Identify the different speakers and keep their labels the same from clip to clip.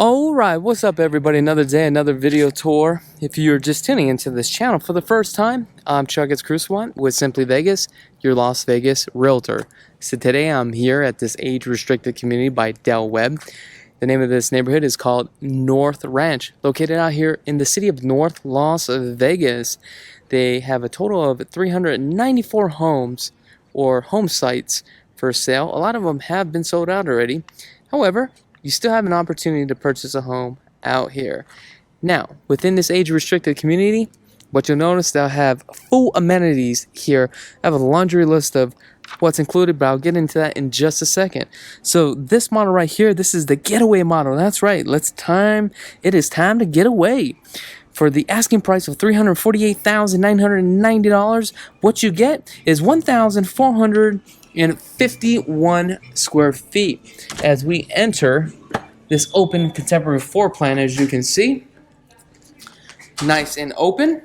Speaker 1: Alright, what's up everybody? Another day, another video tour. If you're just tuning into this channel for the first time, I'm Krulsawat with Simply Vegas, your Las Vegas Realtor. So today I'm here at this age-restricted community by Webb. The name of this neighborhood is called North Ranch, located out here in the city of North Las Vegas. They have a total of 394 homes or home sites for sale. A lot of them have been sold out already. However, you still have an opportunity to purchase a home out here. Now, within this age-restricted community, what you'll notice, they'll have full amenities here. I have a laundry list of what's included, but I'll get into that in just a second. So this model right here, this is the getaway model. That's right. It is time to get away. For the asking price of $348,990, what you get is 1,451 square feet as we enter this open contemporary floor plan. As you can see, nice and open.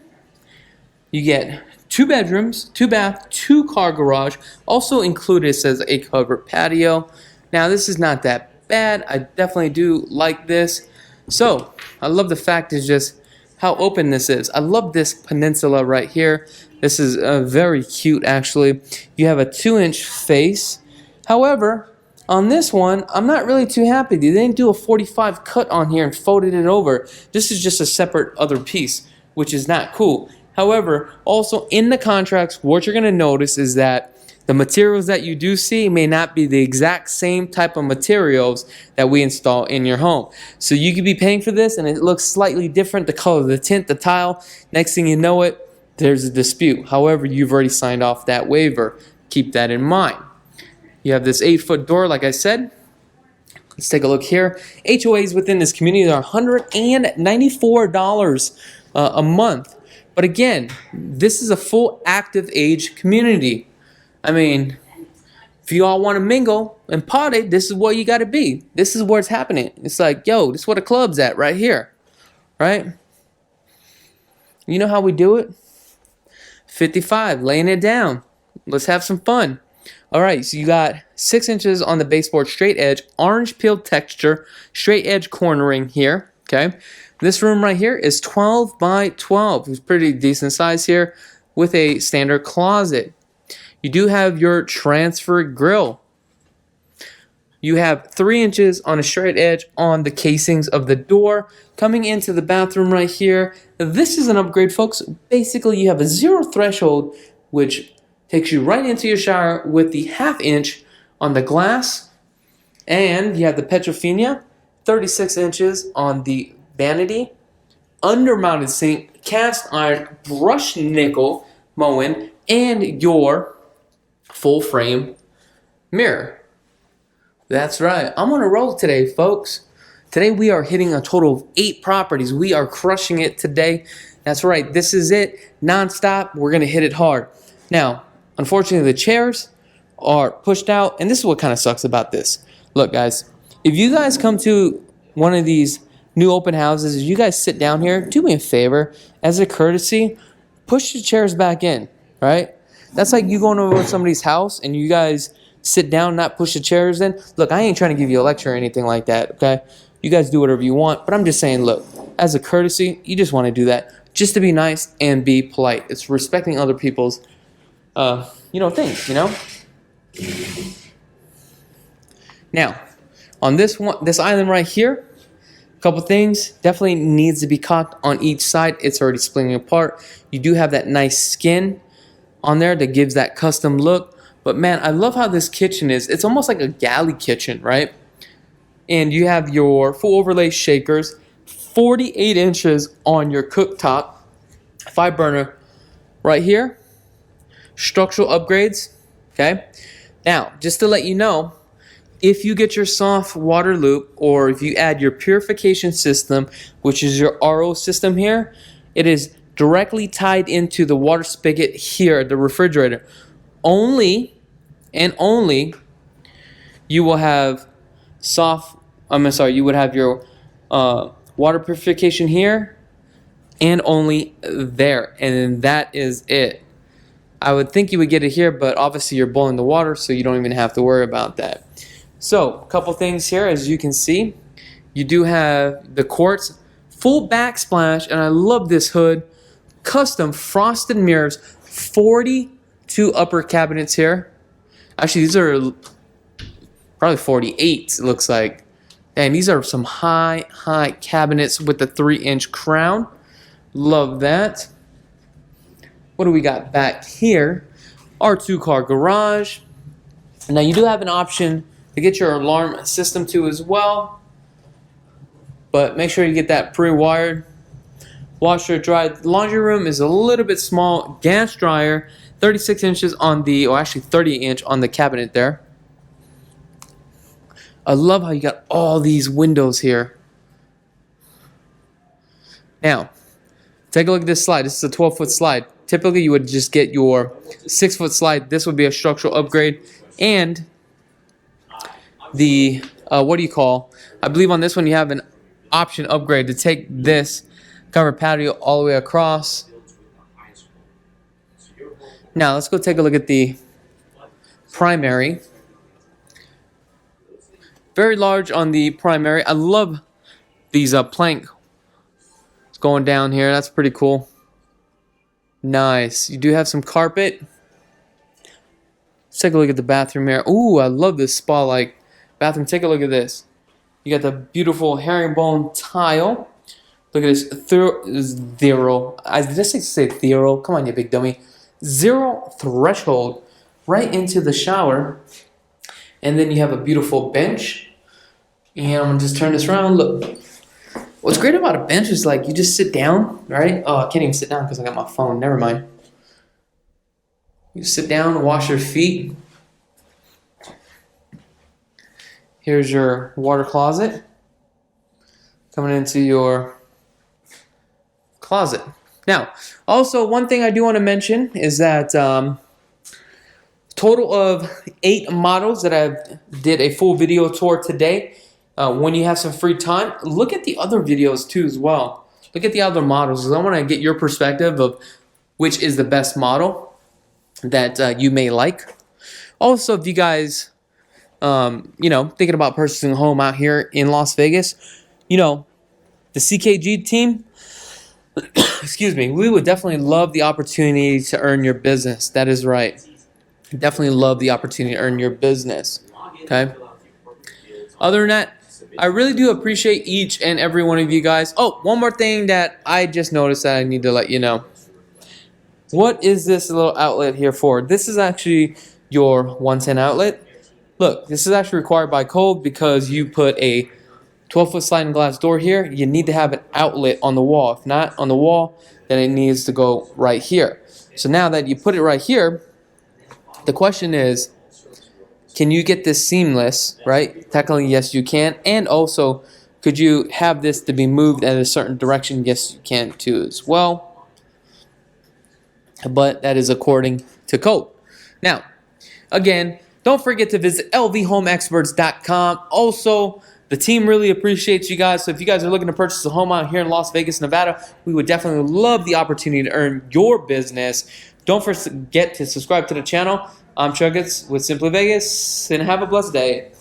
Speaker 1: You get 2 bedrooms, 2 bath, 2 car garage. Also included, it says, a covered patio. Now this is not that bad. I definitely do like this. So I love the fact is just how open this is. I love this peninsula right here. This is very cute, actually. You have a 2-inch face. However, on this one, I'm not really too happy. They didn't do a 45 cut on here and folded it over. This is just a separate other piece, which is not cool. However, also in the contracts, what you're going to notice is that the materials that you do see may not be the exact same type of materials that we install in your home. So you could be paying for this and it looks slightly different, the color, the tint, the tile. Next thing you know it, there's a dispute. However, you've already signed off that waiver. Keep that in mind. You have this 8-foot door, like I said. Let's take a look here. HOAs within this community are $194 a month. But again, this is a full active age community. I mean, if you all want to mingle and party, this is where you got to be. This is where it's happening. It's like, yo, this is where the club's at right here, right? You know how we do it? 55, laying it down. Let's have some fun. All right, so you got 6 inches on the baseboard, straight edge, orange peel texture, straight edge cornering here, okay? This room right here is 12 by 12. It's pretty decent size here with a standard closet. You do have your transfer grill. You have 3 inches on a straight edge on the casings of the door. Coming into the bathroom right here, this is an upgrade, folks. Basically, you have a 0 threshold, which takes you right into your shower with the 1/2 inch on the glass. And you have the Petrofina, 36 inches on the vanity. Under-mounted sink, cast iron, brushed nickel Moen, and your full frame mirror. That's right. I'm on a roll today, folks. Today we are hitting a total of 8 properties. We are crushing it today. That's right. This is it. Non-stop. We're going to hit it hard. Now, unfortunately, the chairs are pushed out, and this is what kind of sucks about this. Look, guys, if you guys come to one of these new open houses, if you guys sit down here, do me a favor. As a courtesy, push the chairs back in, right? That's like you going over to somebody's house and you guys sit down, not push the chairs in. Look, I ain't trying to give you a lecture or anything like that, okay? You guys do whatever you want, but I'm just saying, look, as a courtesy, you just want to do that just to be nice and be polite. It's respecting other people's, things, Now, on this island right here, a couple things definitely needs to be caulked on each side. It's already splitting apart. You do have that nice skin on there that gives that custom look. But man, I love how this kitchen is. It's almost like a galley kitchen, right? And you have your full overlay shakers, 48 inches on your cooktop, 5 burner right here. Structural upgrades, okay? Now, just to let you know, if you get your soft water loop or if you add your purification system, which is your RO system here, it is directly tied into the water spigot here, the refrigerator. Only and only you will have you would have your water purification here and only there, and that is it. I would think you would get it here, but obviously you're boiling the water, so you don't even have to worry about that. So, a couple things here, as you can see. You do have the quartz full backsplash, and I love this hood. Custom frosted mirrors, 42 upper cabinets here. Actually, these are probably 48, it looks like. And these are some high cabinets with the 3-inch crown. Love that. What do we got back here? Our 2-car garage. Now you do have an option to get your alarm system too as well. But make sure you get that pre-wired. Washer, dryer. Laundry room is a little bit small. Gas dryer, 36 inches on the, or actually 30-inch on the cabinet there. I love how you got all these windows here. Now, take a look at this slide. This is a 12-foot slide. Typically, you would just get your 6-foot slide. This would be a structural upgrade. And the, what do you call? I believe on this one you have an option upgrade to take this covered patio all the way across. Now, let's go take a look at the primary. Very large on the primary. I love these plank going down here. That's pretty cool. Nice. You do have some carpet. Let's take a look at the bathroom here. Ooh, I love this spa-like bathroom. Take a look at this. You got the beautiful herringbone tile. Look at this. Zero. Did I say zero? Come on, you big dummy. Zero threshold right into the shower. And then you have a beautiful bench. And I'm going to just turn this around. Look. What's great about a bench is like you just sit down, right? Oh, I can't even sit down because I got my phone. Never mind. You sit down, wash your feet. Here's your water closet. Coming into your closet. Now, also one thing I do want to mention is that total of 8 models that I did a full video tour today. When you have some free time, look at the other videos too as well. Look at the other models, because I want to get your perspective of which is the best model that you may like. Also, if you guys, thinking about purchasing a home out here in Las Vegas, the CKG team, excuse me, we would definitely love the opportunity to earn your business. That is right. Definitely love the opportunity to earn your business. Okay. Other than that, I really do appreciate each and every one of you guys. Oh, one more thing that I just noticed that I need to let you know. What is this little outlet here for? This is actually your 110 outlet. Look, this is actually required by code because you put a 12-foot sliding glass door here. You need to have an outlet on the wall. If not on the wall, then it needs to go right here. So now that you put it right here, the question is, can you get this seamless, right? Technically, yes, you can. And also, could you have this to be moved in a certain direction? Yes, you can too as well. But that is according to code. Now, again, don't forget to visit lvhomeexperts.com. Also, the team really appreciates you guys. So if you guys are looking to purchase a home out here in Las Vegas, Nevada, we would definitely love the opportunity to earn your business. Don't forget to subscribe to the channel. I'm Chakits with Simply Vegas, and have a blessed day.